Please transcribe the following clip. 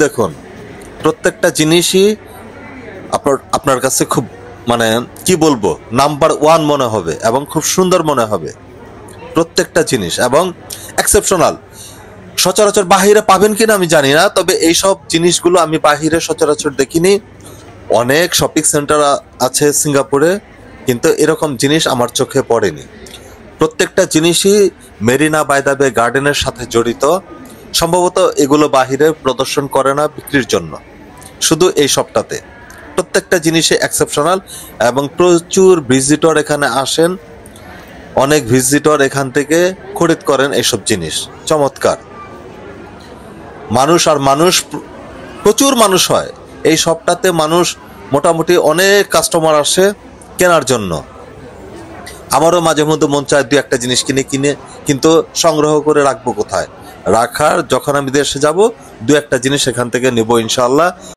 দেখুন, প্রত্যেকটা জিনিসই আপনার কাছে খুব কি বলবো, নাম্বার ওয়ান মনে হবে এবং খুব সুন্দর মনে হবে প্রত্যেকটা জিনিস, এবং এক্সেপশনাল। সচরাচর বাহিরে পাবেন কিনা আমি জানি না, তবে এইসব জিনিসগুলো আমি বাহিরে সচরাচর দেখিনি। অনেক শপিং সেন্টার আছে সিঙ্গাপুরে, কিন্তু এরকম জিনিস আমার চোখে পড়েনি। প্রত্যেকটা জিনিসই মেরিনা বাই দ্য বে গার্ডেনের সাথে জড়িত। সম্ভবত এগুলো বাহিরে প্রদর্শন করে না বিক্রির জন্য, শুধু এই সবটাতে। প্রত্যেকটা জিনিসে এক্সেপশনাল, এবং প্রচুর ভিজিটর এখানে আসেন। অনেক ভিজিটর এখান থেকে খরিদ করেন এইসব জিনিস। চমৎকার মানুষ, আর মানুষ প্রচুর মানুষ হয় এই সবটাতে। মানুষ মোটামুটি অনেক কাস্টমার আসে কেনার জন্য। আমারও মাঝে মধ্যে মন চায় দু একটা জিনিস কিনে, কিন্তু সংগ্রহ করে রাখবো কোথায়? রাখার যখন আমি দেশে যাব, দু একটা জিনিস এখান থেকে নেব ইনশাআল্লাহ।